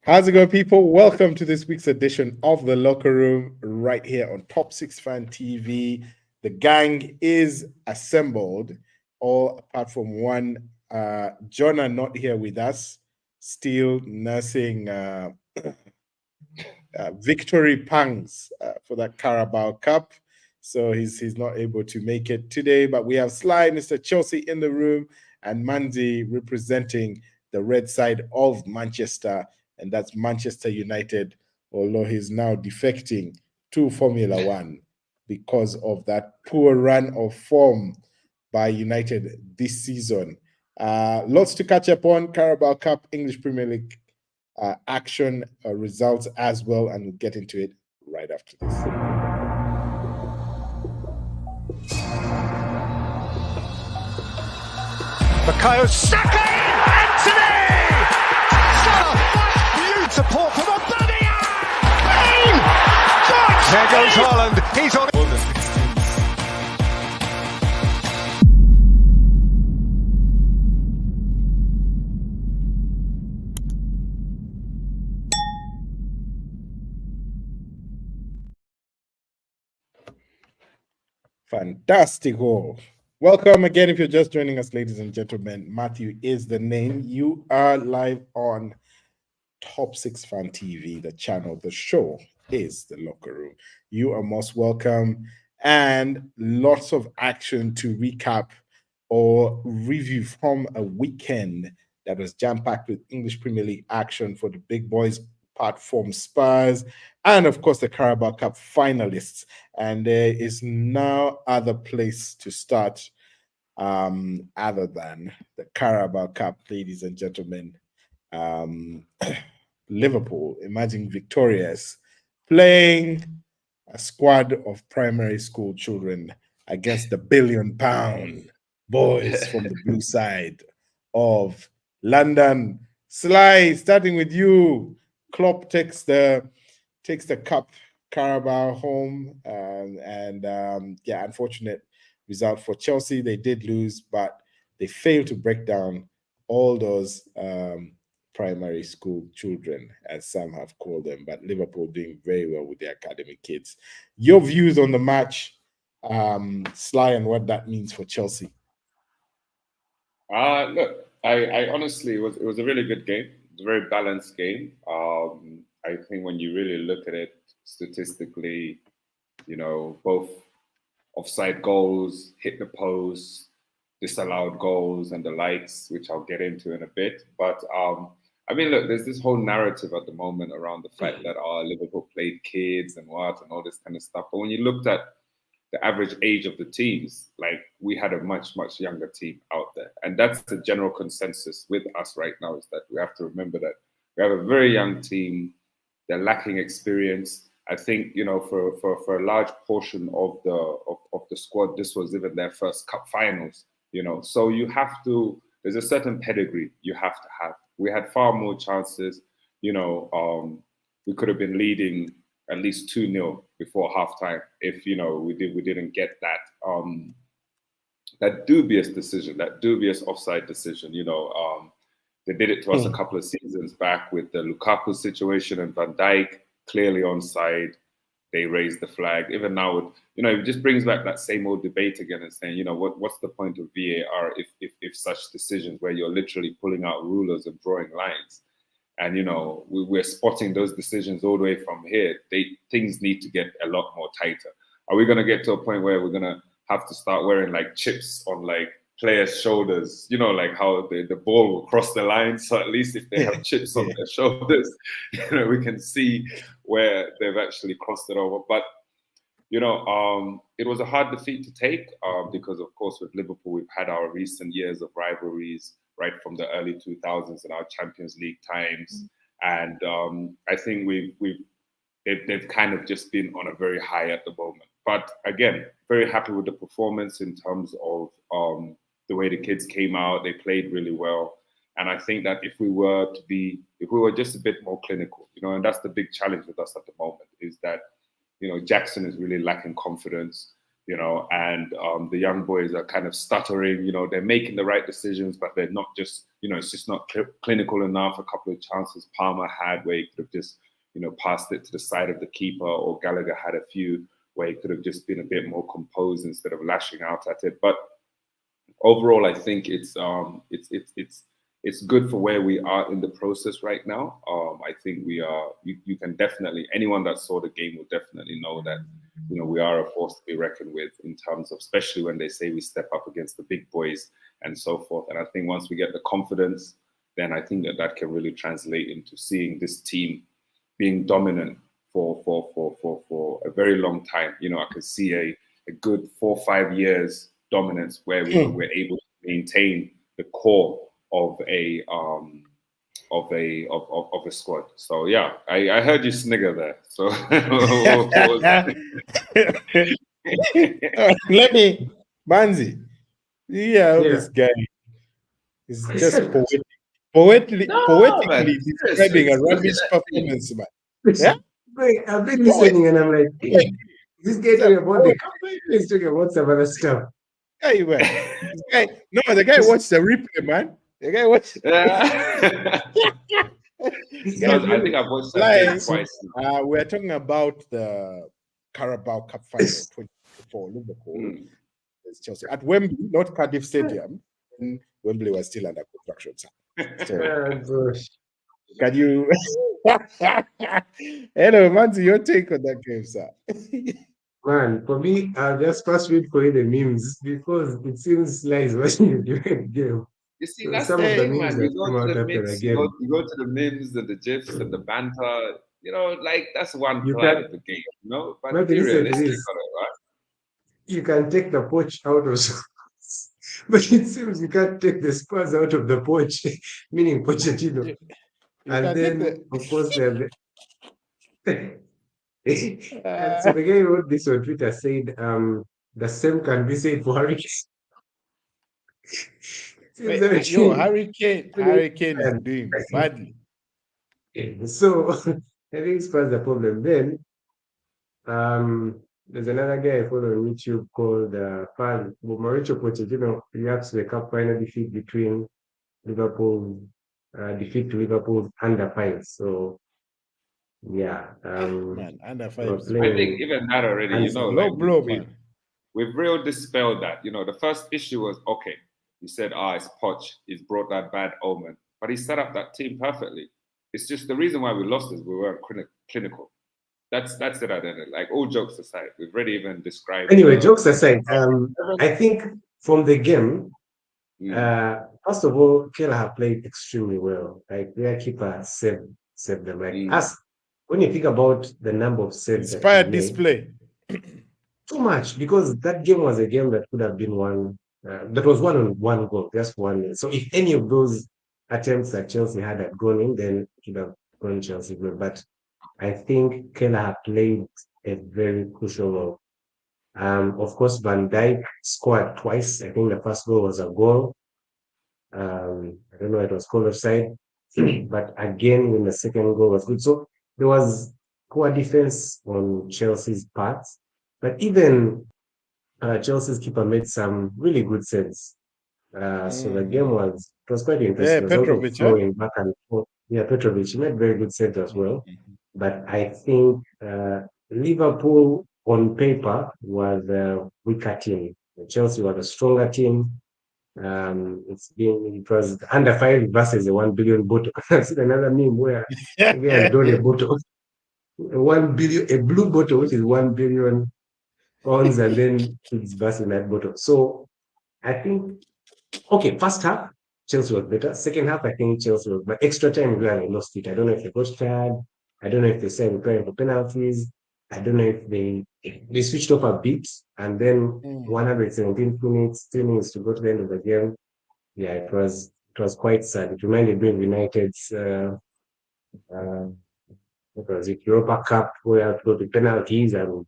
How's it going, people? Welcome to this week's edition of The Locker Room right here on Top 6 Fan TV. The gang is assembled, all apart from one. Jonah not here with us, still nursing victory pangs for that Carabao Cup. So he's not able to make it today. But we have Sly, Mr. Chelsea in the room, and Manzi representing the red side of Manchester, and that's Manchester United, although he's now defecting to Formula One because of that poor run of form by United this season. Lots to catch up on. Carabao Cup, English Premier League action results as well, and we'll get into it right after this. Bukayo Saka in! Anthony! Salah! Beautiful from a Birmingham! There goes Haaland. He's on it. Fantastic. Welcome again. If you're just joining us, ladies and gentlemen, Matthew is the name. You are live on Top 6 Fan TV, the channel. The show is The Locker Room. You are most welcome, and lots of action to recap or review from a weekend that was jam-packed with English Premier League action for the big boys, apart from Spurs, and of course the Carabao Cup finalists. And there is no other place to start other than the Carabao Cup, ladies and gentlemen. Liverpool, imagine victorious, playing a squad of primary school children against the £1 billion boys from the blue side of London. Sly, starting with you. Klopp takes the cup, Carabao home, unfortunate result for Chelsea. They did lose, but they failed to break down all those primary school children, as some have called them. But Liverpool doing very well with their academy kids. Your views on the match, Sly, and what that means for Chelsea? Look, I honestly, it was a really good game. It was a very balanced game. I think when you really look at it statistically, both offside goals, hit the post, disallowed goals, and the likes, which I'll get into in a bit. But look, there's this whole narrative at the moment around the fact that Liverpool played kids and all this kind of stuff. But when you looked at the average age of the teams, like, we had a much, much younger team out there. And that's the general consensus with us right now, is that we have to remember that we have a very young team. They're lacking experience. I think, for a large portion of the squad, this was even their first cup finals, So you have to, there's a certain pedigree you have to have. We had far more chances, we could have been leading at least 2-0 before halftime if we didn't get that dubious decision, that dubious offside decision. They did it to us a couple of seasons back with the Lukaku situation, and Van Dijk clearly onside. They raised the flag. Even now, it just brings back that same old debate again, and saying, what's the point of VAR if such decisions where you're literally pulling out rulers and drawing lines? And, we're spotting those decisions all the way from here. Things need to get a lot more tighter. Are we going to get to a point where we're going to have to start wearing like chips on like players' shoulders, like how the ball will cross the line? So at least if they have chips on their shoulders, we can see where they've actually crossed it over. But, it was a hard defeat to take because, of course, with Liverpool, we've had our recent years of rivalries right from the early 2000s in our Champions League times. And I think they've kind of just been on a very high at the moment. But again, very happy with the performance in terms of the way the kids came out. They played really well. And I think that if we were just a bit more clinical, and that's the big challenge with us at the moment, is that, Jackson is really lacking confidence, and the young boys are kind of stuttering. They're making the right decisions, but they're not just, it's just not clinical enough. A couple of chances Palmer had where he could have just, passed it to the side of the keeper, or Gallagher had a few where he could have just been a bit more composed instead of lashing out at it. But overall, I think it's good for where we are in the process right now. I think we are. You can definitely, anyone that saw the game will definitely know that we are a force to be reckoned with in terms of, especially when they say we step up against the big boys and so forth. And I think once we get the confidence, then I think that can really translate into seeing this team being dominant for a very long time. I can see a good 4 or 5 years dominance where we're able to maintain the core of a squad. So yeah, I heard you snigger there. So let me, Banzi. Yeah, this guy is just poetically describing a rubbish performance, man. Yeah, I've been listening and I'm like, hey, this guy talking about the company, he's talking about some other stuff. Hey, man. The guy watched the replay, man. The guy watched. I think I've watched that twice. We're talking about the Carabao Cup final 2024 Liverpool. Chelsea at Wembley, not Cardiff Stadium. And Wembley was still under construction. So, can you? Hello, Manzi, your take on that game, sir? Man, for me, I'll just first read for you the memes because it seems like watching a different game. You see, that's some of the man. memes You go to the memes, you go to the memes and the gifs and the banter. Like that's one part of the game. But be realistic on it, right? You can take the poach out of but it seems you can't take the Spurs out of the poach, meaning Pochettino. And then, of course, so the guy who wrote this on Twitter said, the same can be said for Harry Kane. Harry Kane is doing badly. So, I think Spurs the problem. Then, there's another guy I follow on YouTube called Mauricio Pochettino reacts to the cup final defeat between Liverpool, defeat to Liverpool under five. So, yeah. Under five. I think even that already, man. We've real dispelled that. The first issue was, okay, he said, it's Poch, he's brought that bad omen. But he set up that team perfectly. It's just the reason why we lost is we weren't clinical. That's it at the end. Like, all jokes aside, we've already even described. Anyway, jokes aside, I think from the game, first of all, Keller have played extremely well. Like, their keeper saved them. Like, when you think about the number of saves, inspired display. Too much, because that game was a game that could have been won. That was won on one goal, just one. So if any of those attempts that Chelsea had gone in, then it would have gone Chelsea good. But I think Keller played a very crucial role. Of course, Van Dijk scored twice. I think the first goal was a goal. I don't know, it was called offside. But again, when the second goal was good. So there was poor defense on Chelsea's part. But even Chelsea's keeper made some really good saves. So the game was quite interesting. Yeah, Petrovic. Back and forth. Yeah, Petrovic, he made very good saves as well. But I think Liverpool on paper was a weaker team. Chelsea was a stronger team. It was under 5 versus a 1 billion bottle. I've seen another meme where they had done a bottle, a blue bottle, which is 1 billion pounds, and then it's versus that bottle. So I think, first half Chelsea was better. Second half, I think Chelsea was, but extra time they lost it. I don't know if they got tired. I don't know if they said we're trying for penalties. I don't know if they switched off a bit, and then 117 minutes, 2 minutes to go to the end of the game. Yeah, it was quite sad. It reminded me of United's what was it, Europa Cup, where you have to go to penalties, and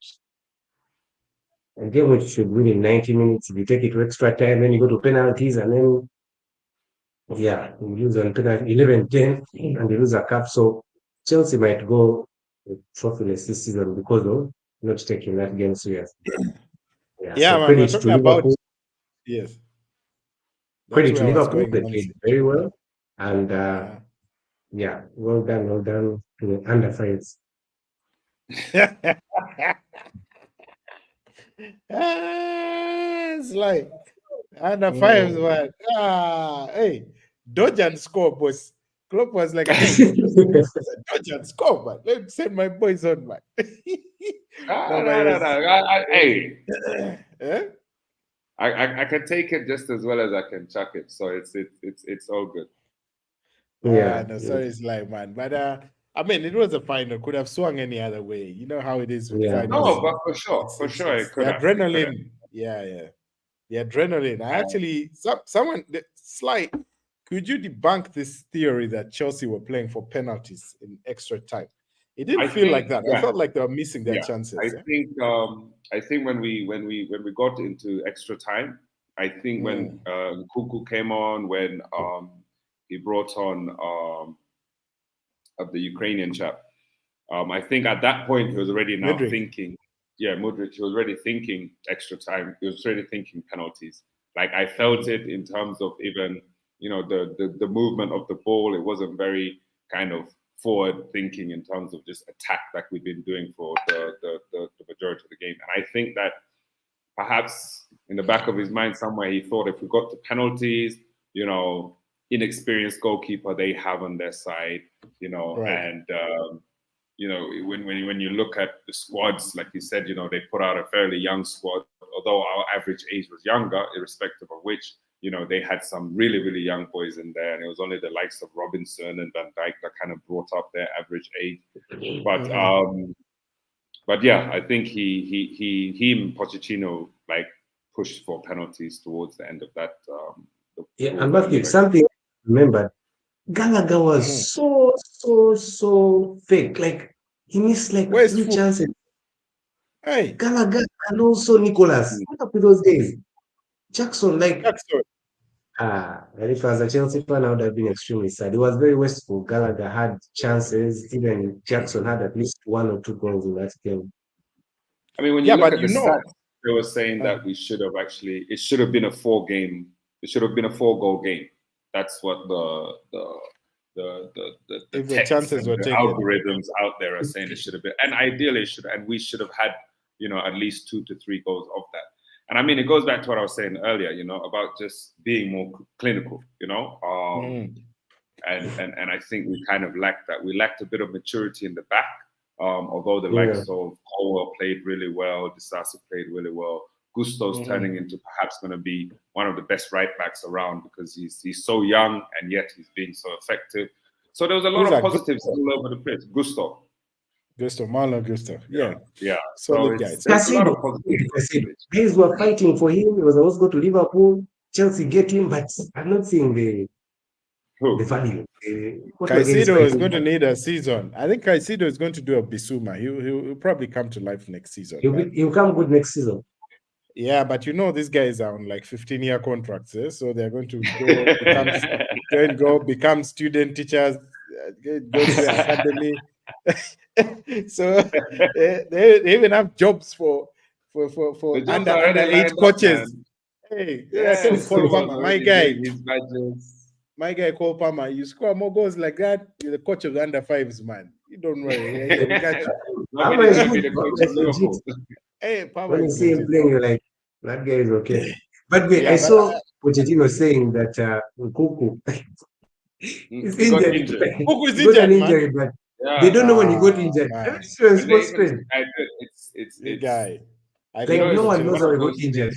a game which should win in 90 minutes. If you take it to extra time, then you go to penalties, and then you lose on penalty 11-10, and you lose a cup. So Chelsea might go trophyless this season because of not taking that game seriously. So credit to Liverpool. Yes. Credit to Liverpool, they played very well. And yeah, well done to the under fives. It's like under fives, man. Hey, dodge and score, boys. Klopp was like, hey, dodge and score, man. Let me send my boys on, man. Hey, Eh? I can take it just as well as I can chuck it. So it's all good. Yeah. No, sorry, it's like, man. But I mean, it was a final. Could have swung any other way. You know how it is with Yeah. finals. No, but for sure, it could the have. adrenaline. Yeah. The adrenaline. I actually, someone, Sly, could you debunk this theory that Chelsea were playing for penalties in extra time? It didn't feel like that. I felt like they were missing their chances. I think when we got into extra time, I think when Kuku came on, when he brought on the Ukrainian chap, I think at that point he was already now thinking. Yeah, Modric, he was already thinking extra time. He was already thinking penalties. Like I felt it in terms of even, the movement of the ball. It wasn't very kind of forward thinking in terms of just attack like we've been doing for the majority of the game. And I think that perhaps in the back of his mind somewhere he thought if we got to penalties, inexperienced goalkeeper they have on their side, and when you look at the squads, like you said, they put out a fairly young squad, although our average age was younger, irrespective of which, they had some really, really young boys in there, and it was only the likes of Robinson and Van Dijk that kind of brought up their average age. But yeah, I think he and Pochettino like pushed for penalties towards the end of that. And Matthew, something I remember, Gallagher was so fake. Like he missed like three chances. Hey, Gallagher and also Nicholas. What up with those days? Jackson, like and if I was a Chelsea fan, I would have been extremely sad. It was very wasteful. Gallagher had chances. Even Jackson had at least 1 or 2 goals in that game. I mean, when you look at the stats, they were saying that we should have it should have been a 4-game. It should have been a 4-goal game. That's what the chances were the taken. Algorithms out there are saying it should have been, and ideally we should have had at least 2 to 3 goals of that. And I mean, it goes back to what I was saying earlier, about just being more clinical, and I think we kind of lacked that. We lacked a bit of maturity in the back. Although the likes of Colwell played really well, Disasi played really well. Gusto's turning into perhaps going to be one of the best right backs around because he's so young and yet he's being so effective. So there was a lot of positives all over the place. Marlon Gusto. Yeah. Solid guys. There's a lot of positives. Guys were fighting for him. He was supposed to go to Liverpool. Chelsea get him, but I'm not seeing the value. Caicedo is going to need a season. I think Caicedo is going to do a Bissouma. He'll probably come to life next season. He'll come good next season. Yeah, but these guys are on like 15-year contracts, so they're going to become student teachers, go to the academy. So they even have jobs for under-8 coaches. Cole Palmer, my guy Cole Palmer, you score more goals like that, you're the coach of the under-5s, man. You don't worry. Hey, Palmer, when you see him playing, you're like, that guy is okay. But wait, I saw Pochettino saying that Kuku is injured. Kuku is injured, injury, but they don't know when he got injured. It's guy. No one knows how he got injured.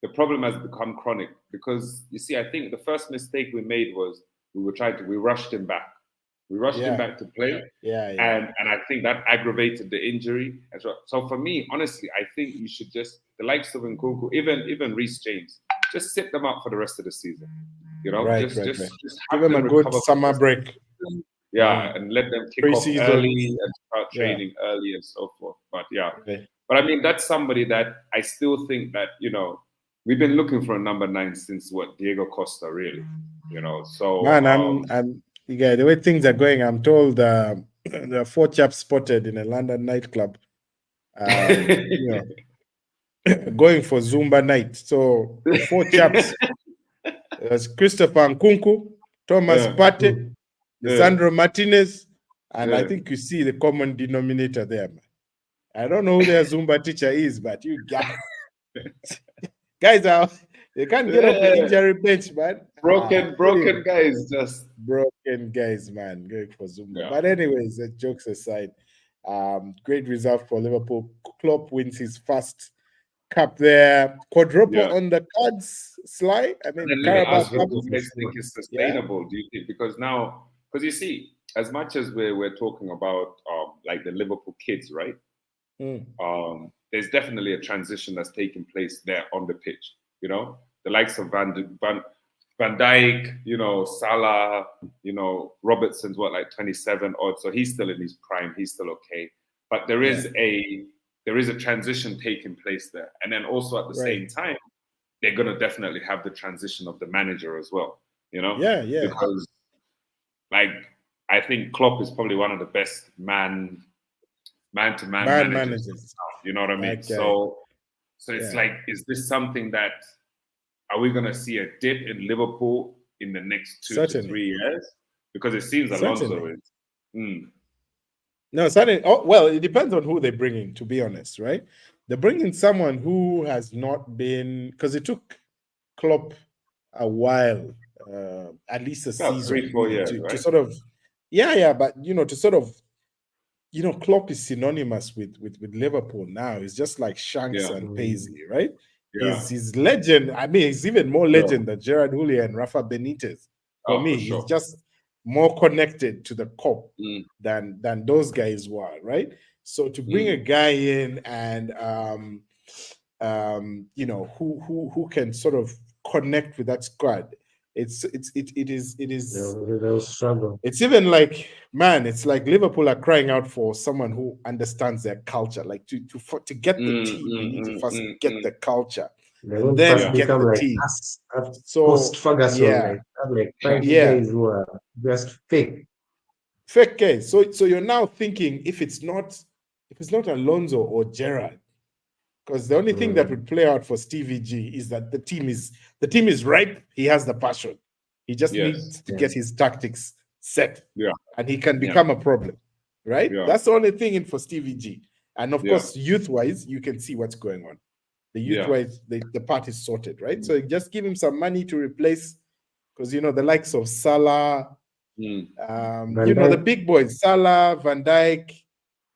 The problem has become chronic because you see, I think the first mistake we made was we rushed him back. We rushed him back to play. And I think that aggravated the injury as well. So for me, honestly, I think you should just, the likes of Nkunku, even Reece James, just sit them up for the rest of the season. Just give them a good summer break. And let them kick off early and start training early and so forth. But but I mean, that's somebody that I still think that, we've been looking for a number 9 since Diego Costa, really. So man, the way things are going, I'm told there are 4 chaps spotted in a London nightclub, going for Zumba night. So 4 chaps. There's Christopher Nkunku, Thomas Yeah. Partey, Yeah. Lisandro Martinez, and I Yeah. think you see the common denominator there, man. I don't know who their Zumba teacher is, but you guys are they can't get off the Yeah. injury bench, man. Broken guys, just Broken guys, man, going for Zumba. Yeah. But anyways, jokes aside, great result for Liverpool. Klopp wins his first cup there. Quadruple Yeah. on the cards, Sly. I mean, And then let me Carabao ask you, Cup. do you guys think it's Yeah. sustainable? Do you think because you see, as much as we're talking about like the Liverpool kids, right? There's definitely a transition that's taking place there on the pitch. You know, the likes of Van Dijk, you know, Salah, you know, Robertson's like 27 odd, so he's still in his prime. He's still okay, but there is a transition taking place there, and then also at the same time, they're gonna definitely have the transition of the manager as well. You know, because like I think Klopp is probably one of the best man-to-man managers. You know what I mean? Okay. So it's like, is this something that are we going to see a dip in Liverpool in the next 2 to 3 years? Because it seems Alonso is. No, certainly. Oh, well, it depends on who they bring in, to be honest, right? They're bringing someone who has not been, because it took Klopp a while, at least a season, 3-4 years, to right? sort of, but to sort of, Klopp is synonymous with Liverpool now. It's just like Shanks and Paisley, right? Yeah. He's legend. I mean, he's even more legend than Gerard Houllier and Rafa Benitez. For me, he's just more connected to the Cup than those guys were, right? So to bring a guy in and who can sort of connect with that squad, it is they'll struggle. It's even like, man, it's like Liverpool are crying out for someone who understands their culture. Like to get the team, you need to first get the culture, and then get the like team. So post Ferguson, like 5 guys who are just fake guys. So you're now thinking if it's not Alonso or Gerrard, because the only thing that would play out for Stevie G is that the team is ripe. He has the passion. He just needs to get his tactics set, and he can become a problem, right? That's the only thing in for Stevie G. And of course, youth-wise, you can see what's going on. The youth-wise, the part is sorted, right? So just give him some money to replace, because the likes of Salah, the big boys, Salah, Van Dijk.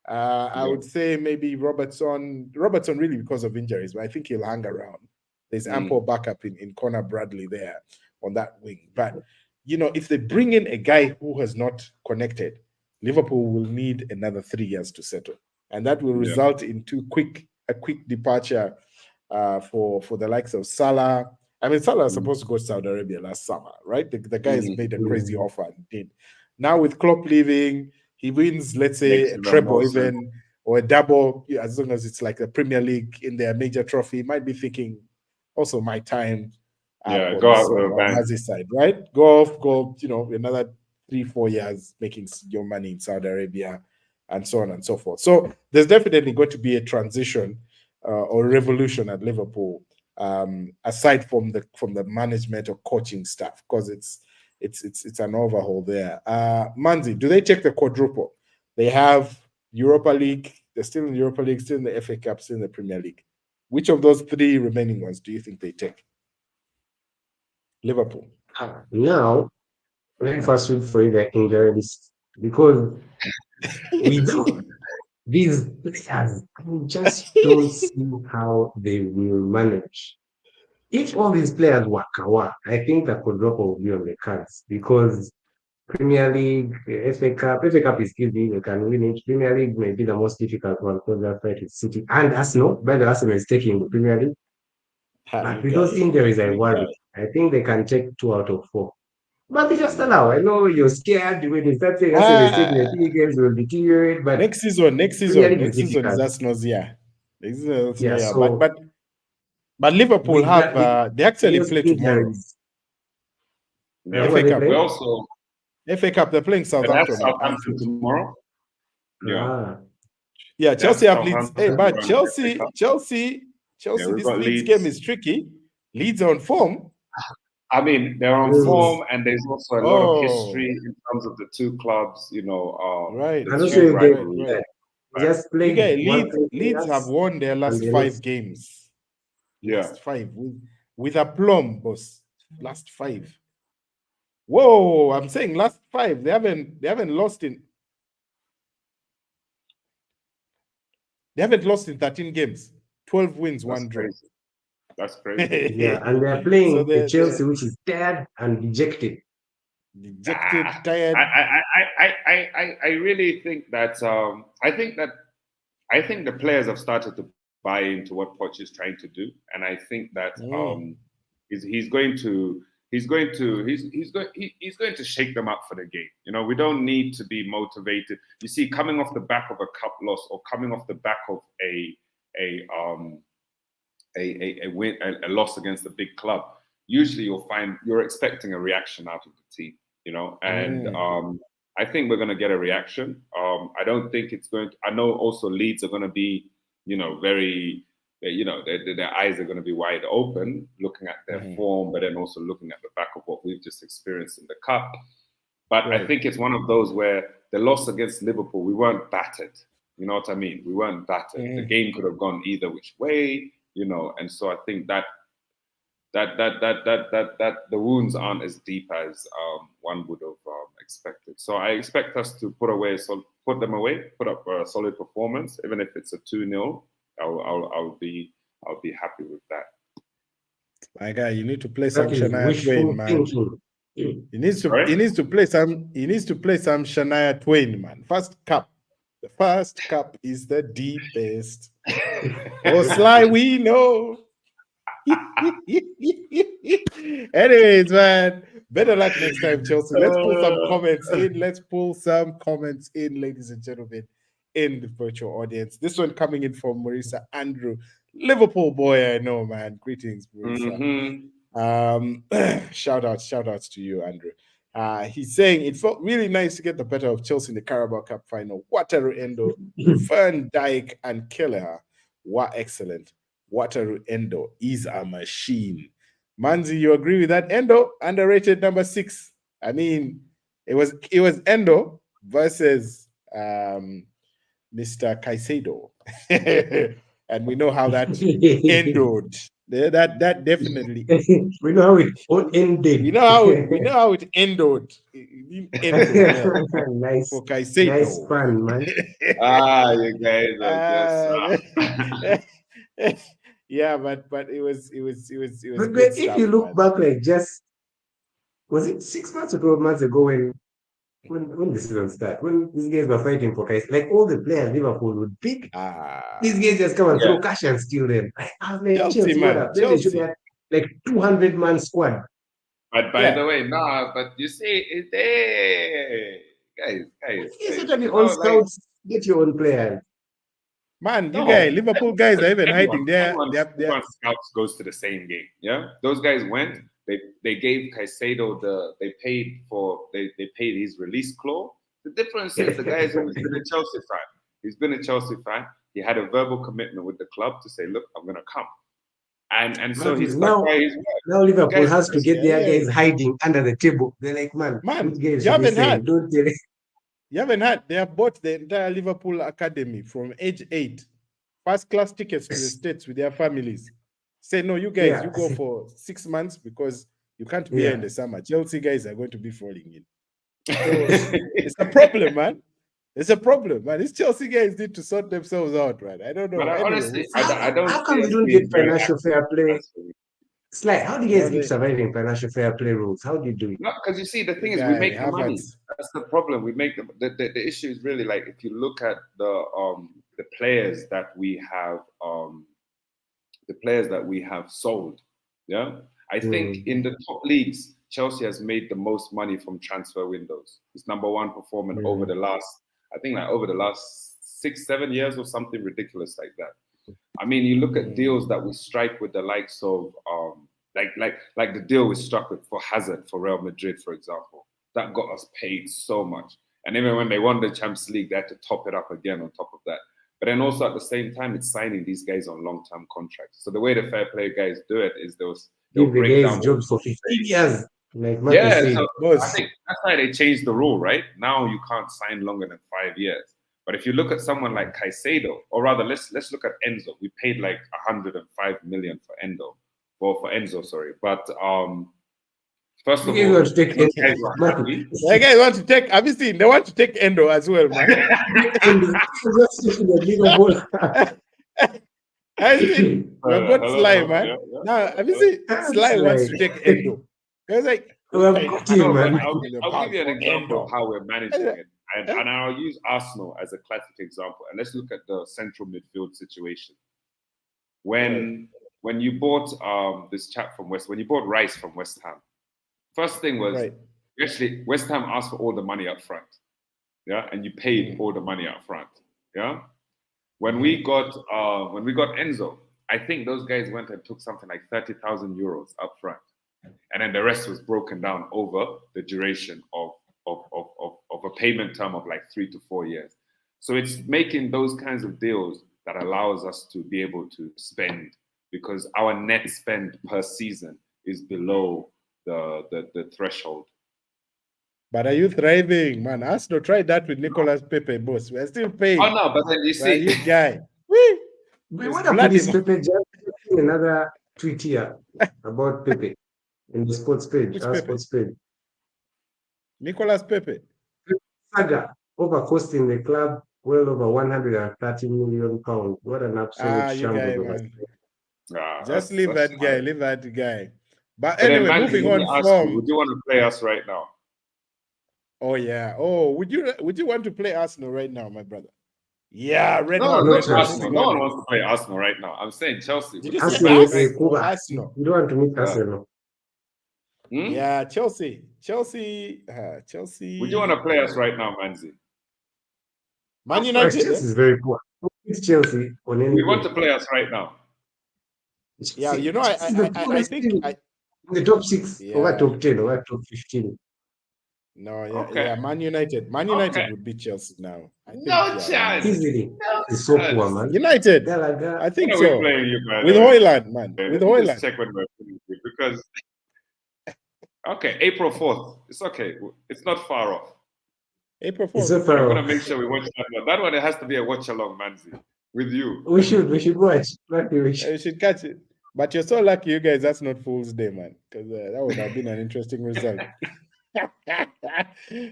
I would say maybe Robertson really because of injuries, but I think he'll hang around. There's ample backup in Conor Bradley there on that wing. But, if they bring in a guy who has not connected, Liverpool will need another 3 years to settle. And that will result in a quick departure for the likes of Salah. I mean, Salah was supposed to go to Saudi Arabia last summer, right? The guys made a crazy offer and did. Now with Klopp leaving, he wins, let's say, a treble even, or a double, as long as it's like the Premier League in their major trophy. He might be thinking, also my time go out with a bang. Side, right? Go, another 3-4 years making your money in Saudi Arabia, and so on and so forth. So there's definitely going to be a transition or revolution at Liverpool, aside from the management or coaching staff, because it's an overhaul there. Manzi, do they take the quadruple? They have Europa League. They're still in the Europa League, still in the FA Cup, still in the Premier League. Which of those 3 remaining ones do you think they take? Liverpool. Now, let me first look for the injury list, because these players, I just don't see how they will manage. If all these players work, I think the quadruple will be on the cards, because Premier League, FA Cup is easy, they can win it. Premier League may be the most difficult one because they're fighting City and Arsenal. By the Arsenal is taking the Premier League. But with those injuries, I worry. I think they can take 2 out of 4. But they just allow. I know you're scared when you start saying Arsenal is taking the 3 games will deteriorate. But next season is Arsenal's year. But Liverpool have they actually play tomorrow. FA Cup. We also FA Cup, they're playing Southampton tomorrow. Chelsea have Leeds. Hey, but Chelsea, this Leeds game is tricky. Leeds are on form. I mean, they're on Mm. form, and there's also a lot of Oh. history in terms of the two clubs. You know, Right. And the also, street you get rivalry. right. just You played guys, one Leeds have won their last and 5 games. Yeah. Last 5 with aplomb, boss. Last 5. Whoa, I'm saying last 5. They haven't lost in 13 games. 12 wins, That's 1 draw. crazy. That's crazy. Yeah, and they're playing So the Chelsea, which is tired and dejected. Dejected, tired. I really think that I think the players have started to buy into what Poch is trying to do, and I think that he's going to shake them up for the game. You know, we don't need to be motivated. You see, coming off the back of a cup loss or coming off the back of a win, a loss against a big club, usually you'll find you're expecting a reaction out of the team. You know, and I think we're going to get a reaction. I don't think it's going to. I know also Leeds are going to be, you know, very. You know, their eyes are going to be wide open, looking at their form, but then also looking at the back of what we've just experienced in the cup. But I think it's one of those where the loss against Liverpool, we weren't battered. You know what I mean? We weren't battered. The game could have gone either which way, you know. And so I think that the wounds aren't as deep as one would have expected. So I expect us to put them away, put up a solid performance, even if it's a 2-0. I'll be happy with that. My guy, you need to play some That is Shania wishful Twain, man. thinking. He needs to play some Shania Twain, man. The first cup is the deepest. Oh, Sly, we know. Anyways, man, better luck next time, Chelsea. Let's pull some comments in, ladies and gentlemen, in the virtual audience. This one coming in from Marisa Andrew, Liverpool boy. I know, man. Greetings, Marisa. Shout outs to you, Andrew. He's saying it felt really nice to get the better of Chelsea in the Carabao Cup final. Wataru Endo, Van Dijk, and Kelleher were excellent. Wataru Endo is a machine. Manzi, you agree with that? Endo, underrated number 6. I mean, it was Endo versus Mr. Caicedo. And we know how that ended. That definitely. We know how it ended. We know how it ended. Nice for Caicedo. Nice fun, man. You guys are just. Yeah, but it was. But if you look back, like was it 6 months or 12 months ago when the season started, when these guys were fighting for Caicedo, like all the players Liverpool would pick, these guys just come and throw cash and steal them. I was like, Chelsea, what up? Then they should have like 200-man squad. But by the way, but you see, guys. You certainly on scouts, get your own players. Man, you guys, Liverpool guys are even hiding there. Everyone scouts goes to the same game. Yeah, those guys went. They gave Caicedo they paid his release clause. The difference is the guy who's been a Chelsea fan. He's been a Chelsea fan. He had a verbal commitment with the club to say, "Look, I'm going to come." And so he's now Liverpool has to get their guys hiding under the table. They're like, man, you haven't had. They have bought the entire Liverpool academy from age 8, first-class tickets to the States with their families. Say, no, you guys, you go for 6 months because you can't be here in the summer. Chelsea guys are going to be falling in. So it's a problem, man. It's a problem, man. These Chelsea guys need to sort themselves out, right? I don't know. But honestly, I don't. How come we don't get financial fair play? It's like, how do you guys keep surviving financial fair play rules? How do you do it? No, because you see, the thing is, we make the money. That's the problem. We make the issue is really like if you look at the players that we have, sold. Yeah, I think in the top leagues, Chelsea has made the most money from transfer windows. It's number 1 performing over the last 6-7 years or something ridiculous like that. I mean, you look at deals that we strike with the likes of like the deal we struck with for Hazard for Real Madrid, for example. That got us paid so much. And even when they won the Champions League, they had to top it up again on top of that. But then also at the same time, it's signing these guys on long-term contracts. So the way the fair play guys do it is they'll Give the break guys down. jobs for 15 years. Like Mark Yeah, said. so I Boss. think that's why they changed the rule, right? Now you can't sign longer than 5 years. But if you look at someone like Caicedo, or rather, let's look at Enzo. We paid like 105 million for Enzo, sorry. But first of You all, got to take those guys were Matthew. happy. The guys want to take. Have you seen? They want to take Endo as well, man. And just taking the Liverpool. I see. We've got Sly, man. Yeah. Now, have you seen? Sly wants to take Endo. I was like, We have okay, got I know, him, but man. I'll give you an example Endo. of how we're managing it. And I'll use Arsenal as a classic example. And let's look at the central midfield situation. When you bought this chap from when you bought Rice from West Ham, first thing was actually West Ham asked for all the money up front. Yeah, and you paid all the money up front. Yeah. When we got Enzo, I think those guys went and took something like 30,000 euros up front. And then the rest was broken down over the duration of a payment term of like 3 to 4 years. So it's making those kinds of deals that allows us to be able to spend, because our net spend per season is below the threshold. But are you thriving, man? Arsenal tried that with Nicolas Pepe, boss. We're still paying. Oh no, but then you see, you guy. Whee! We want to put this Pepe just another tweet here about Pepe in the sports page. Which Our Pepe? sports page. Nicolas Pepe. Saga over costing the club well over 130 million pounds. What an absolute shambles. Just leave that guy. Leave that guy. But then, anyway, man, moving on from. Would you want to play us right now? Oh yeah. Oh, would you want to play Arsenal right now, my brother? Yeah, No one wants to play Arsenal right now. I'm saying Chelsea. Did you say Arsenal? You don't want to meet Arsenal. Yeah, Chelsea. Would you want to play us right now, Manzi? Man United. Chelsea is very poor. It's Chelsea on any. We want to play us right now. Yeah, you know, I think the top 6 or top 10 or top 15. No, yeah, Man United. Man United would beat Chelsea now. I think, no chance. Easily. It's so poor, man. United. I think so. With Hoyland, man. With Hoyland. Just check when we're playing you because. Okay, April 4th. It's okay. It's not far off. April 4th. It's so far I'm off. gonna make sure we watch that one. That one, it has to be a watch along, Manzi, with you. We should watch. We should catch it. But you're so lucky, you guys. That's not Fool's Day, man. Because that would have been an interesting result.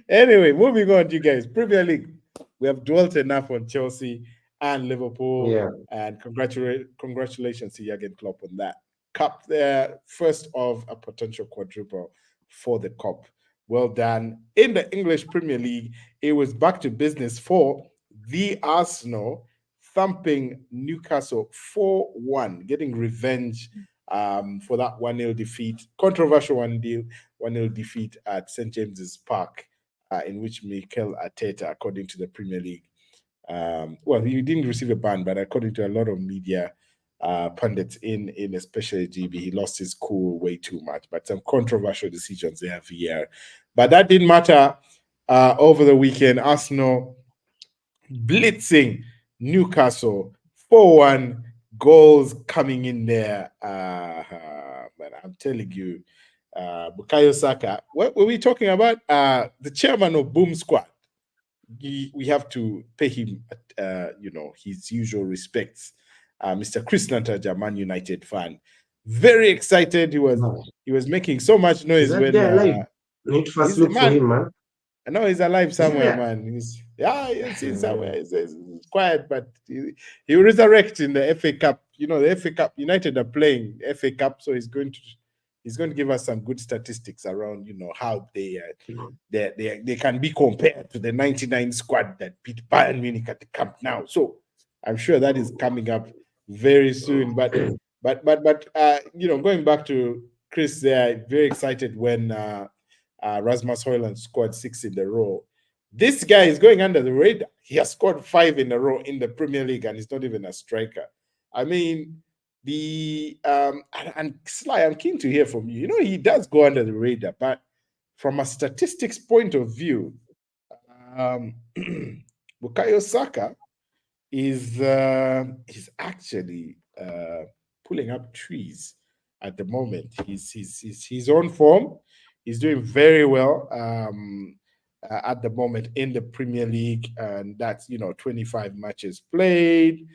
Anyway, moving on, you guys. Premier League. We have dwelt enough on Chelsea and Liverpool. Yeah. And congratulations to Jurgen Klopp on that. Cup there, first of a potential quadruple for the Cup. Well done. In the English Premier League, it was back to business for the Arsenal, thumping Newcastle 4-1, getting revenge for that 1-0 defeat, controversial 1-0 defeat at St. James's Park, in which Mikel Arteta, according to the Premier League, well, he didn't receive a ban, but according to a lot of media pundits in especially GB, he lost his cool way too much. But some controversial decisions they have here. But that didn't matter over the weekend. Arsenal blitzing Newcastle 4-1, goals coming in there. But I'm telling you, Bukayo Saka, what were we talking about? The chairman of Boom Squad. We have to pay him, his usual respects. Mr. Chris Lantaja, Man United fan, very excited. He was making so much noise when. Need to first look for him, man. I know he's alive somewhere, man. He's in somewhere. He's quiet, but he will resurrect in the FA Cup. You know, the FA Cup. United are playing FA Cup, so he's going to give us some good statistics around, how they can be compared to the 99 squad that beat Bayern Munich at the Camp Nou. So I'm sure that is coming up very soon. But going back to Chris there, very excited when Rasmus Højlund scored 6 in a row. This guy is going under the radar. He has scored 5 in a row in the Premier League, and he's not even a striker. I mean, and Sly, I'm keen to hear from you. He does go under the radar, but from a statistics point of view, Bukayo Saka is actually pulling up trees at the moment. He's on form. He's doing very well at the moment in the Premier League, and that's 25 matches played.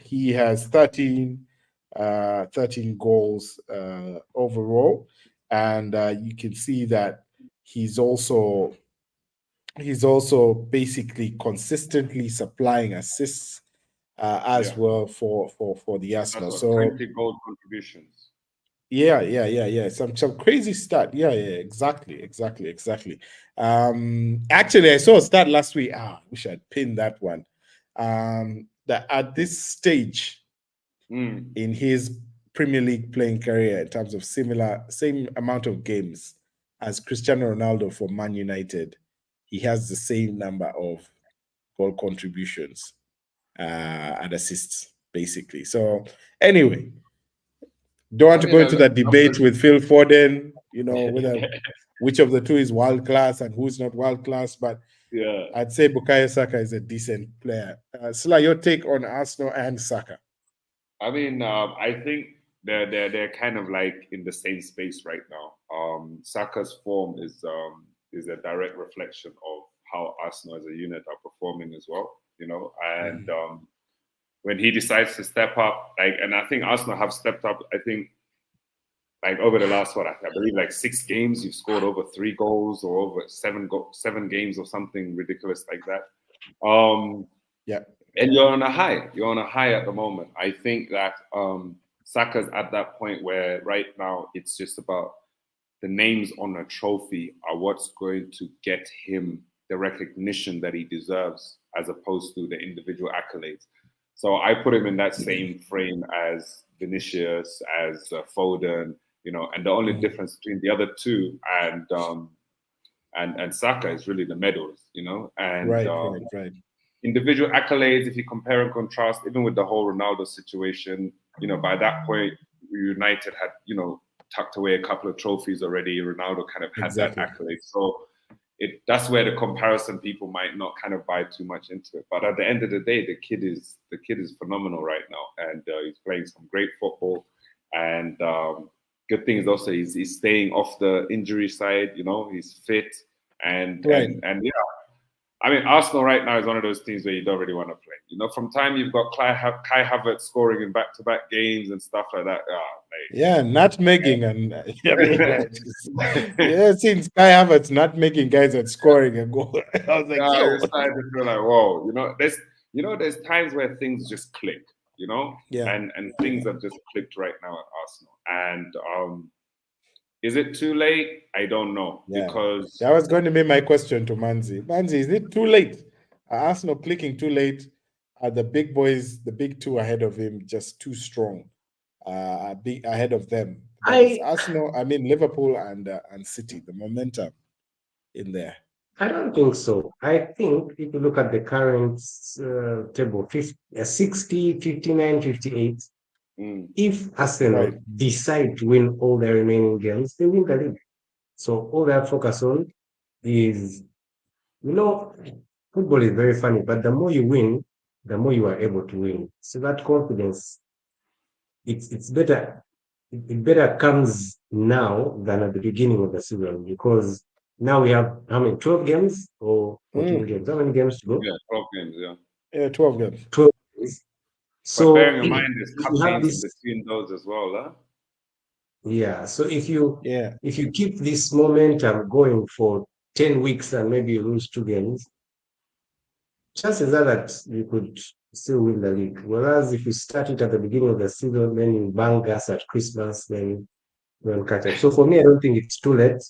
He has 13 goals overall, and you can see that he's also basically consistently supplying assists as well for the Arsenal. That's what, So 20 goal contributions. yeah. Some crazy stat. Yeah, exactly. Actually, I saw a stat last week. I wish I'd pinned that one. That at this stage in his Premier League playing career, in terms of same amount of games as Cristiano Ronaldo for Man United, he has the same number of goal contributions and assists, basically. So anyway, don't want to go into that debate with Phil Foden, whether which of the two is world class and who's not world class, but yeah, I'd say Bukayo Saka is a decent player. Sila, your take on Arsenal and Saka? I mean, I think they're kind of like in the same space right now. Saka's form is a direct reflection of how Arsenal as a unit are performing as well, and when he decides to step up, and I think Arsenal have stepped up, I think, over the last, I believe 6 games, you've scored over 3 goals or over 7 games or something ridiculous like that. Yeah. And you're on a high. You're on a high at the moment. I think that Saka's at that point where right now it's just about the names on a trophy are what's going to get him the recognition that he deserves, as opposed to the individual accolades. So I put him in that same frame as Vinicius, as Foden, and the only difference between the other two and Saka is really the medals, and right. Individual accolades, if you compare and contrast, even with the whole Ronaldo situation, by that point, United had, tucked away a couple of trophies already. Ronaldo kind of had that accolade. So that's where the comparison, people might not kind of buy too much into it. But at the end of the day, the kid is phenomenal right now, and he's playing some great football. And good thing is also he's staying off the injury side. He's fit, and yeah. I mean, Arsenal right now is one of those teams where you don't really want to play. From time you've got Kai Havertz scoring in back-to-back games and stuff like that. Yeah, nutmegging and since Kai Havertz nutmegging guys and scoring a goal, I was like, yo, it's starting to feel like, whoa. There's times where things just click, and things have just clicked right now at Arsenal. And is it too late? I don't know, because that was going to be my question to Manzi. Manzi, is it too late? Are Arsenal clicking too late? Are the big boys, the big two ahead of him, just too strong? Big ahead of them. Arsenal, Liverpool and City, the momentum in there. I don't think so. I think if you look at the current table, 60, 59, 58, if Arsenal decide to win all their remaining games, they win the league. So all they have focus on is, football is very funny, but the more you win, the more you are able to win. So that confidence, it's better. It better comes now than at the beginning of the season, because now we have how many? 12 games or 14 games? How many games to go? Yeah, 12 games. Yeah, 12 games. 12 games. So but bearing in mind, there's cup games between those as well, huh? Yeah. So if you keep this momentum going for 10 weeks and maybe you lose 2 games, chances are that you could still win the league. Whereas if you start it at the beginning of the season, then you bang gas at Christmas, then you'll catch up. So for me, I don't think it's too late.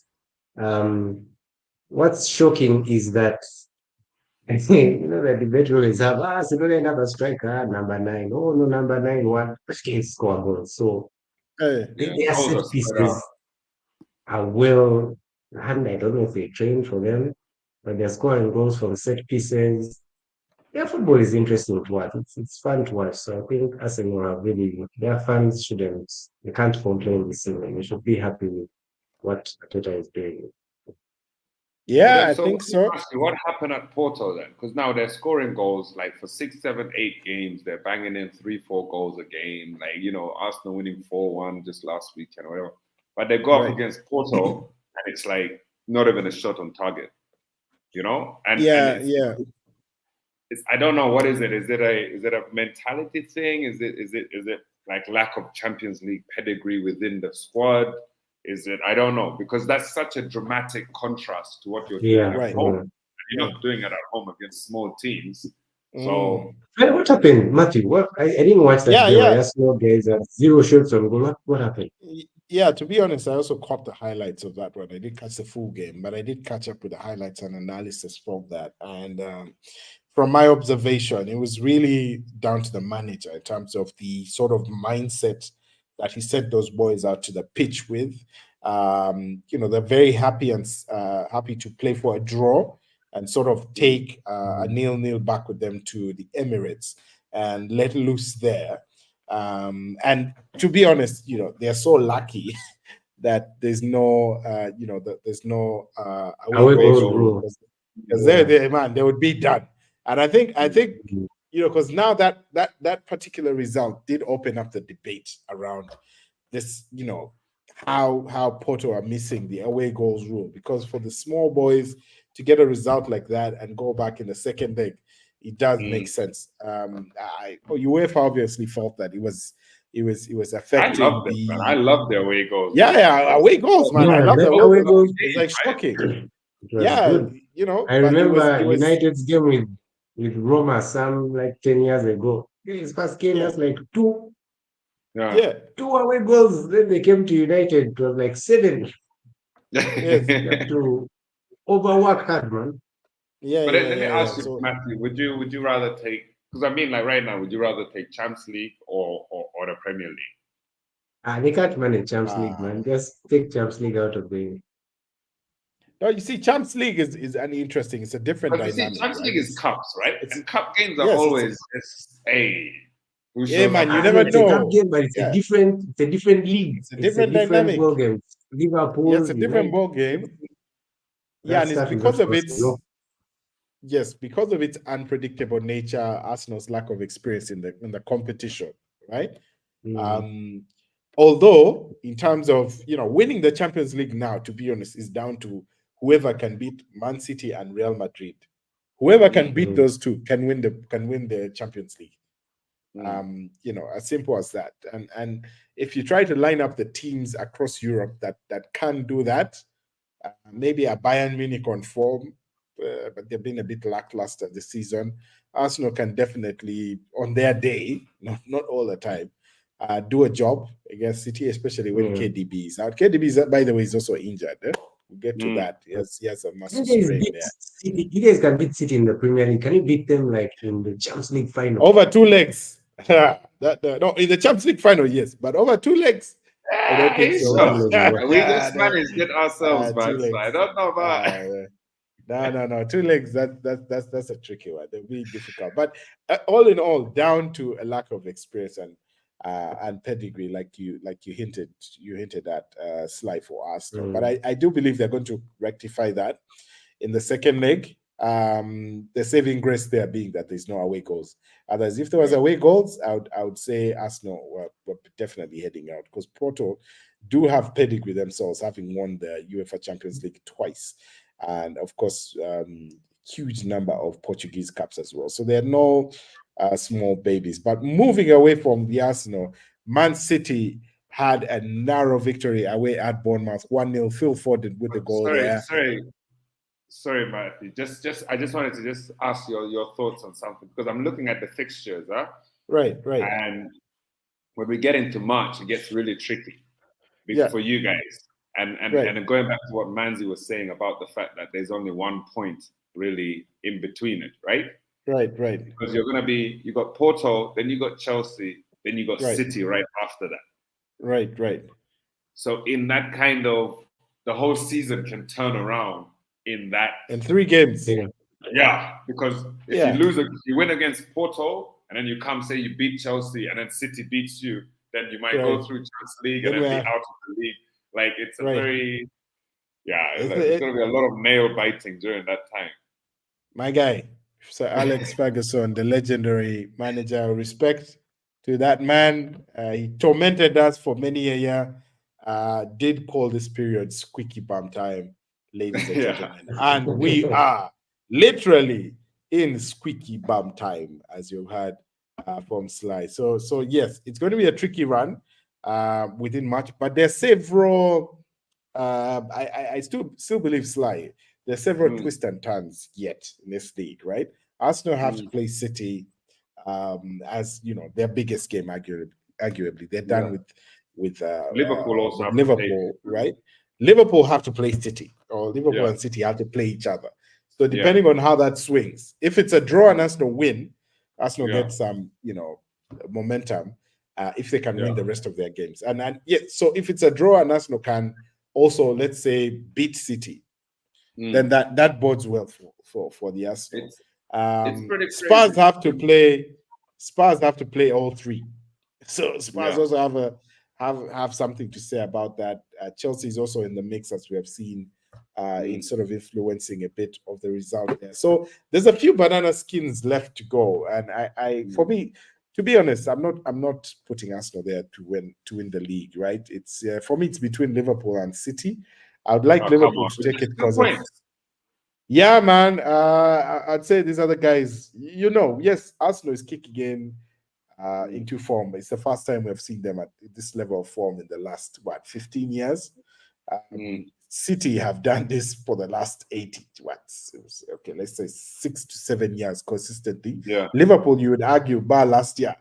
What's shocking is that the debate always have another striker, number 9. Oh no, number 9 one can't score goals. So their set pieces are well, and I don't know if they train for them, but they're scoring goals from set pieces. Yeah, football is interesting to watch. It's fun to watch. So I think Arsenal are really, their fans they can't complain this season. They should be happy with what Arteta is doing. Yeah, I So think so. what happened at Porto then? Because now they're scoring goals like for 6, 7, 8 games. They're banging in 3, 4 goals a game. Like, you know, Arsenal winning 4-1 just last weekend or whatever. But they go up Right. against Porto and it's like not even a shot on target, you know? And Yeah, yeah. it's I don't know, what is it? Is it a mentality thing? Is it like lack of Champions League pedigree within the squad? Is it, I don't know, because that's such a dramatic contrast to what you're doing Yeah. at Right. home. Mm. And you're not doing it at home against small teams. So Mm. Well, what happened, Matthew? What I didn't watch that Yeah, game. I yeah. just saw guys had 0 shots on goal. What happened? Yeah, to be honest, I also caught the highlights of that one. I didn't catch the full game, but I did catch up with the highlights and analysis from that. And from my observation, it was really down to the manager in terms of the sort of mindset that he sent those boys out to the pitch with. You know, they're very happy and happy to play for a draw and sort of take a 0-0 back with them to the Emirates and let loose there. And to be honest, you know, they're so lucky that there's no, that there's no away Away goals goals rule, rule. because Yeah. they man, they would be done. And I think, Mm. you know, because now that particular result did open up the debate around this, you know, how Porto are missing the away goals rule, because for the small boys to get a result like that and go back in the second leg, it does make sense. UEFA obviously felt that it was I affecting love them, man. I love the away goals. yeah, away goals, man. I Yeah, love the that away away goals. goals. It's like shocking. It was Yeah, good. you know, I but remember it was United's game with Roma some like 10 years ago. His first game yeah, was like two Yeah. yeah, away goals. Then they came to United. It was like 7. yes, You have to overwork hard, man. yeah, But yeah, let me yeah, yeah. ask you, So Matthew, would you rather take, because I mean, like right now, would you rather take Champions League or the Premier League? They can't manage Champions League, uh man. Just take Champions League out of the. no, you see, Champions League is an interesting, it's a different Because you see, dynamic, Champions right? League is cups, right? It's And cup games are yes, always just, hey, who yeah, shows up man, you with never It's a cup know. game, but it's a Yeah, different league. it's a It's a different different ball dynamic. game. Yeah, it's Liverpool, a different United, ball game. Yeah, that and it's stuff is not because of supposed to its go. yes, because of its unpredictable nature, Arsenal's lack of experience in the competition, right? Mm. Um, although in terms of, you know, winning the Champions League now, to be honest, is down to whoever can beat Man City and Real Madrid. Whoever can beat Mm. those two can win the Champions League. Mm. You know, as simple as that. And if you try to line up the teams across Europe that can do that, maybe a Bayern Munich on form, but they've been a bit lackluster this season. Arsenal can definitely, on their day, not all the time, do a job against City, especially when Mm. KDB is out. KDB, is, by the way, is also injured. We'll get to Mm. that. Yes, he has a massive You guys sprain beat there. City. You guys can beat City in the Premier League. Can you beat them like in the Champions League final? Over 2 legs. No, in the Champions League final, yes, but over 2 legs, I don't think Hey, so. So, sure. We just No, managed it ourselves, 2 man. So I legs. don't know about. No. 2 legs. That's a tricky one. They'll be difficult. But all in all, down to a lack of experience and pedigree, like you hinted at, Sly, for Arsenal. But I do believe they're going to rectify that in the second leg. The saving grace there being that there's no away goals. Otherwise, if there was away goals, I would say Arsenal were definitely heading out, because Porto do have pedigree themselves, having won the UEFA Champions League twice, and of course, huge number of Portuguese caps as well. So they're no small babies. But moving away from the Arsenal, Man City had a narrow victory away at Bournemouth, 1-0. Phil Foden with the goal there. Sorry, Matthew. I just wanted to just ask your thoughts on something, because I'm looking at the fixtures, Right. and when we get into March, it gets really tricky Yeah. for you guys. And going back to what Manzi was saying about the fact that there's only 1 point really in between it, right? Right. Because you got Porto, then you got Chelsea, then you got City right after that. Right. So in that kind of, the whole season can turn around in 3 games. Yeah, because if you win against Porto, and then you come say you beat Chelsea, and then City beats you, then you might go through Champions League and then be out of the league. Like, it's a very, Yeah, It's there's the- going to be a lot of nail biting during that time. my guy, Sir Alex Ferguson, the legendary manager. Respect to that man. He tormented us for many a year. Did call this period squeaky bum time, ladies and Yeah. gentlemen. And we are literally in squeaky bum time, as you've heard from Sly. So yes, it's going to be a tricky run within March, but there's several. I still believe Sly. There's several twists and turns yet in this league, right? Arsenal have to play City as you know their biggest game, arguably. They're done with Liverpool also have to Liverpool, play. right? Liverpool have to play City, or Liverpool and City have to play each other. So depending on how that swings, if it's a draw and Arsenal win, Arsenal get some, momentum if they can win the rest of their games. And so if it's a draw and Arsenal can also, let's say, beat City, then that bodes well for the Arsenal. It's pretty Spurs crazy. have to play all three. So Spurs also have something to say about that. Chelsea is also in the mix, as we have seen, in sort of influencing a bit of the result there. So there's a few banana skins left to go, and I for me, to be honest, I'm not putting Arsenal there to win the league, right? It's for me, it's between Liverpool and City. I would like Liverpool to take it because of. Yeah, man. I'd say these other guys, yes, Arsenal is kicking in into form. It's the first time we've seen them at this level of form in the last 15 years. City have done this for the last 80 let's say 6 to 7 years consistently. Liverpool, you would argue, bar last year,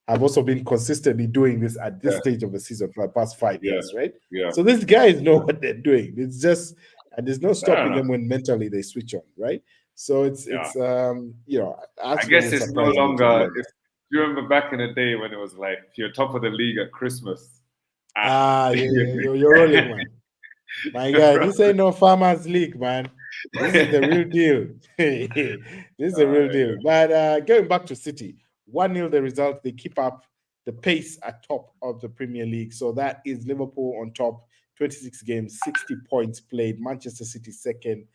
have also been consistently doing this at this stage of the season for the past 5 years, right? So these guys know what they're doing. It's just, and there's no stopping them when mentally they switch on, right? So it's I guess it's no longer. Do you remember back in the day when it was like if you're top of the league at Christmas? You're rolling, man. My guy, this ain't no farmers league, man. This is the real deal. This is the real deal. But going back to City, 1-0 the result. They keep up the pace at top of the Premier League. So that is Liverpool on top, 26 games, 60 points played. Manchester City second,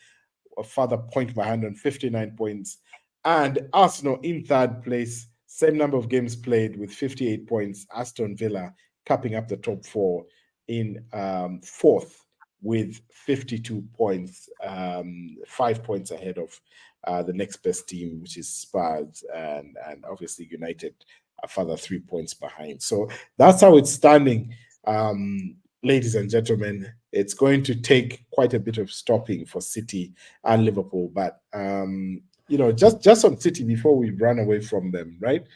a further point behind on 59 points. And Arsenal in third place, same number of games played with 58 points. Aston Villa capping up the top four in fourth with 52 points, 5 points ahead of the next best team, which is Spurs, and obviously United a further 3 points behind. So that's how it's standing, ladies and gentlemen. It's going to take quite a bit of stopping for City and Liverpool, but just on City before we run away from them, right?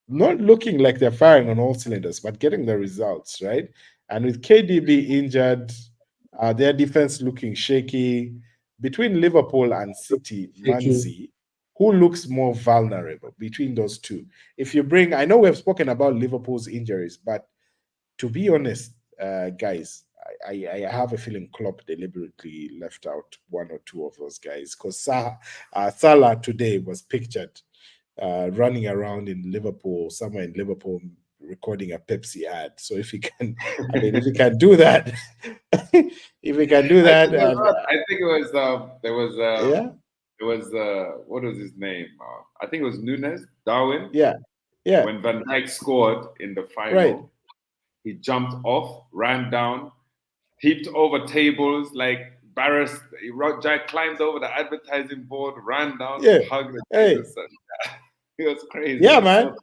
Not looking like they're firing on all cylinders, but getting the results, right? And with KDB injured, their defense looking shaky. Between Liverpool and City, Manzi, who looks more vulnerable between those two? If you bring, I know we have spoken about Liverpool's injuries, but to be honest, guys, I have a feeling Klopp deliberately left out one or two of those guys because Salah today was pictured running around in Liverpool, somewhere in Liverpool, recording a Pepsi ad. So if he can, if he can do that, if he can do that, I think it was it was what was his name? I think it was Darwin. Yeah. When Van Dijk scored in the final, he jumped off, ran down, heaped over tables, like embarrassed. Jack climbed over the advertising board, ran down, hugged the Jesus. It was crazy. Yeah, man.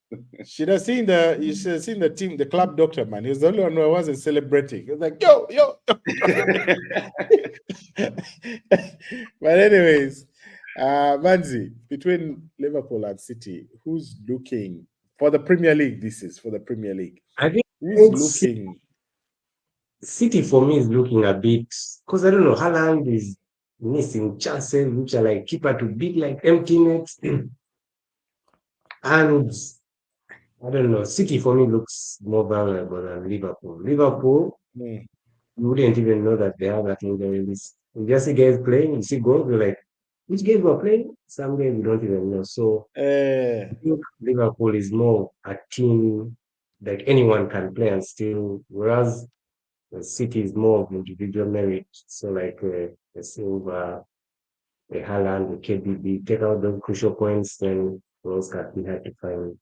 You should have seen the team, the club doctor, man. He was the only one who wasn't celebrating. He was like, yo. But anyways, Manzi, between Liverpool and City, who's looking for the Premier League? This is for the Premier League. I think who's looking. City for me is looking a bit, because I don't know, Haaland is missing chances, which are like keeper to beat, like empty nets. And I don't know, City for me looks more vulnerable than Liverpool. Liverpool, you wouldn't even know that they have that injury list. You just see guys playing, you see goals, you're like, which games we're playing? Some games you don't even know. So I think Liverpool is more a team that anyone can play and still, whereas The City is more of individual merit. So like the Silva, the Haaland, the KDB, take out those crucial points, then those can be hard to find.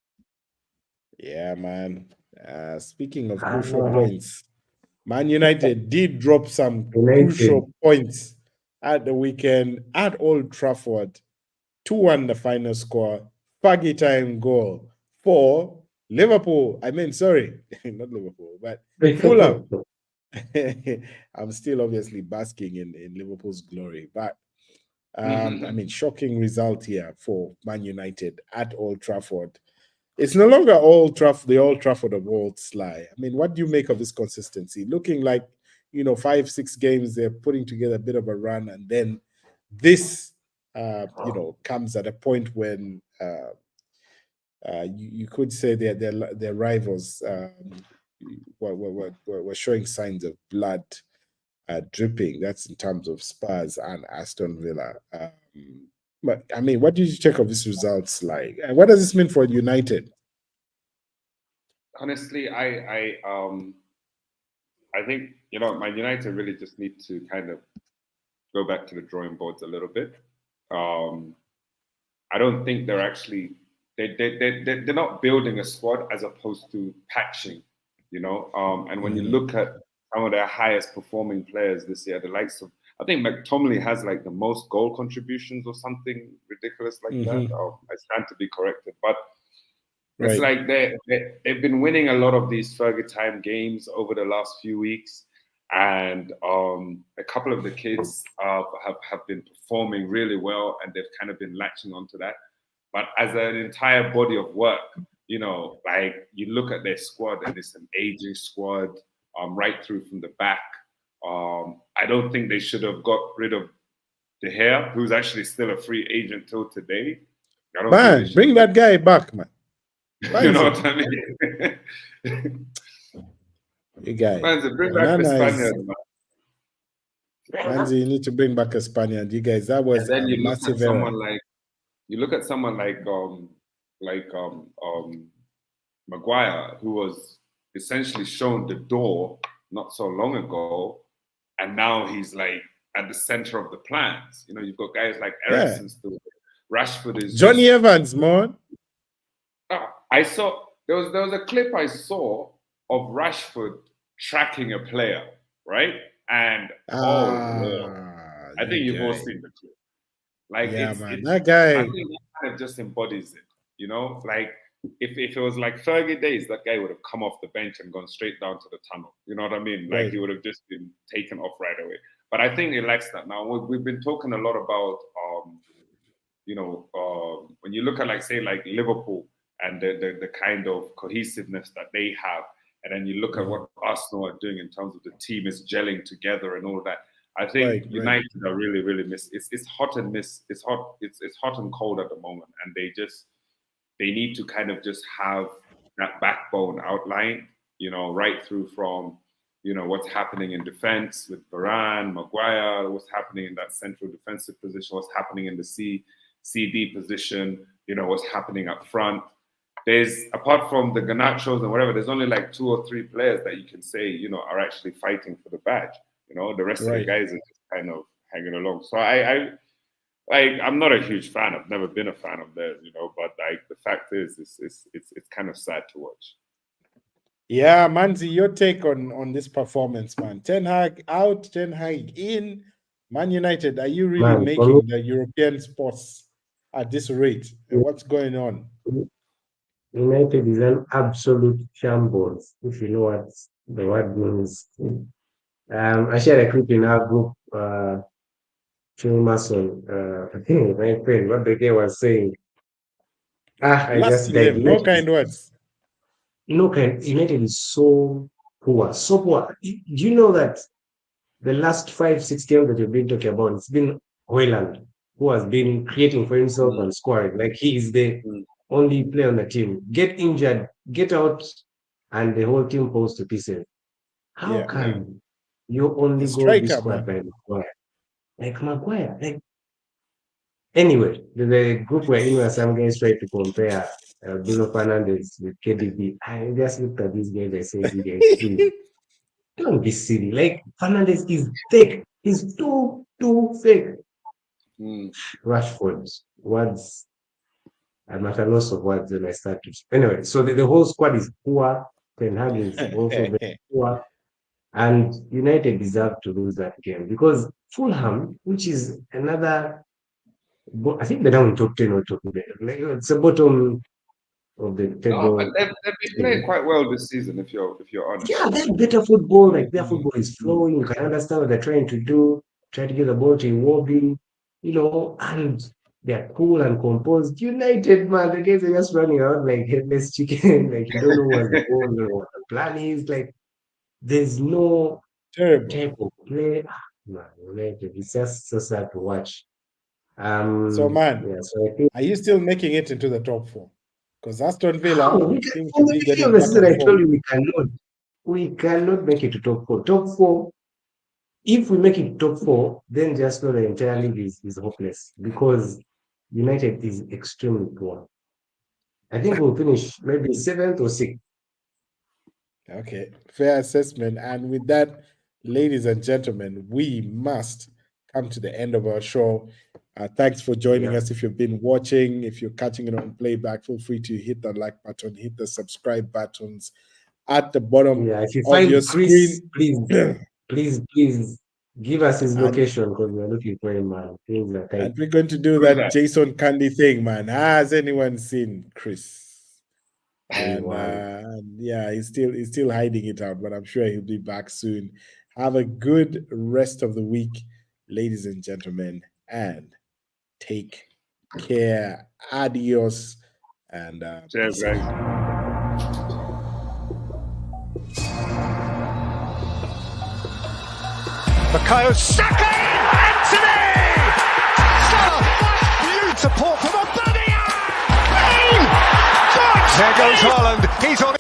Yeah, man. Speaking of crucial Uh, points, Man United did drop some United, crucial points at the weekend at Old Trafford. 2-1 the final score. Faggy time goal for Liverpool. I mean, sorry, not Liverpool, but Fulham. I'm still obviously basking in Liverpool's glory, but I mean, shocking result here for Man United at Old Trafford. It's no longer the Old Trafford of old Sly. I mean, what do you make of this consistency? Looking like, 5-6 games, they're putting together a bit of a run, and then this, comes at a point when you could say their rivals were showing signs of blood dripping. That's in terms of Spurs and Aston Villa. But I mean, what did you check of these results like? And what does this mean for United? Honestly, I think Man United really just need to kind of go back to the drawing boards a little bit. I don't think they're actually they're not building a squad as opposed to patching, And when you look at some of their highest performing players this year, the likes of, I think McTominay has like the most goal contributions or something ridiculous like that. I stand to be corrected, but it's like they've been winning a lot of these Fergie time games over the last few weeks, and a couple of the kids have been performing really well, and they've kind of been latching onto that. But as an entire body of work, like you look at their squad, and it's an aging squad, right through from the back. I don't think they should have got rid of De Gea, who's actually still a free agent till today. Man, bring that guy back, man. You know what I mean? You guys. Bring back the Spaniard, man. Manzi, you need to bring back a Spaniard. You guys, that was a massive error. You look at someone like Maguire, who was essentially shown the door not so long ago, and now he's like at the center of the plans. You've got guys like Eriksen still. Rashford is Johnny Evans, man. I saw there was a clip I saw of Rashford tracking a player, right? And I think you've all seen the clip. Like, that guy. I think that kind of just embodies it. Like if it was like Fergie days, that guy would have come off the bench and gone straight down to the tunnel. You know what I mean? Like he would have just been taken off right away. But I think he lacks that now. We've been talking a lot about, when you look at like Liverpool and the kind of cohesiveness that they have, and then you look at what Arsenal are doing in terms of the team is gelling together and all of that. I think United are really, really it's hot and it's hot. It's hot and cold at the moment, and they need to kind of just have that backbone outlined, right through from, what's happening in defense with Varane, Maguire, what's happening in that central defensive position, what's happening in the CD position, what's happening up front. There's, apart from the Garnachos and whatever, there's only like 2 or 3 players that you can say, are actually fighting for the badge. The rest of the guys are just kind of hanging along. So I'm not a huge fan. I've never been a fan of theirs, but like the fact is, it's kind of sad to watch. Yeah, Manzi, your take on this performance, man. Ten Hag out, Ten Hag in. Man United, are you really making the European sports at this rate? What's going on? United is an absolute shambles, if you know what the word means. I shared a clip in our group, Mason, I think my friend, what the guy was saying. No kind words. United is so poor, so poor. Do you know that the last 5-6 games that you've been talking about, it's been Hoyland who has been creating for himself and scoring. Like he is the only player on the team. Get injured, get out, and the whole team falls to pieces. How can you only go this squad by Maguire? Like Maguire. Anyway, the group we're in where some guys try to compare Bruno Fernandes with KDB. I just looked at these guys and said, you guys, please. Don't be silly. Like Fernandez is thick. He's too thick. Rashford, words. I'm at a loss of words when I start to. Anyway, so the whole squad is poor. Ten Hag is also very poor. And United deserve to lose that game because Fulham, which is another, I think they're now in top 10 or top 11. Like, it's the bottom of the table. No, but they've been playing quite well this season, if you're honest. Yeah, they have better football. Like their football is flowing. You can understand what they're trying to do. Try to get the ball to Iwobi, and they're cool and composed. United, man, the guys are just running around like headless chicken. Like you don't know what's the goal, you don't know what the plan is. Like there's no type of play. Man, United, it's just so sad to watch. So man, yeah, so I think, are you still making it into the top 4? Because Aston Villa seem from to be the beginning getting of the back season, on I told form. you we cannot make it to top 4. Top 4. If we make it top 4, then just know the entire league is hopeless because United is extremely poor. I think we'll finish maybe 7th or 6th. Okay, fair assessment. And with that, ladies and gentlemen, we must come to the end of our show. Thanks for joining us. If you've been watching, if you're catching it on playback, feel free to hit the like button, hit the subscribe buttons at the bottom if you of find your Chris, screen. please give us his location because we're looking for him, man. Things are tight. And we're going to do that Jason Candy thing, man. Has anyone seen Chris? And yeah, he's still hiding it out, but I'm sure he'll be back soon. Have a good rest of the week, ladies and gentlemen, and take care. Adios. And cheers, guys. Saka in! Anthony! Salah, huge support from Aubameyang! There goes Haaland. He's on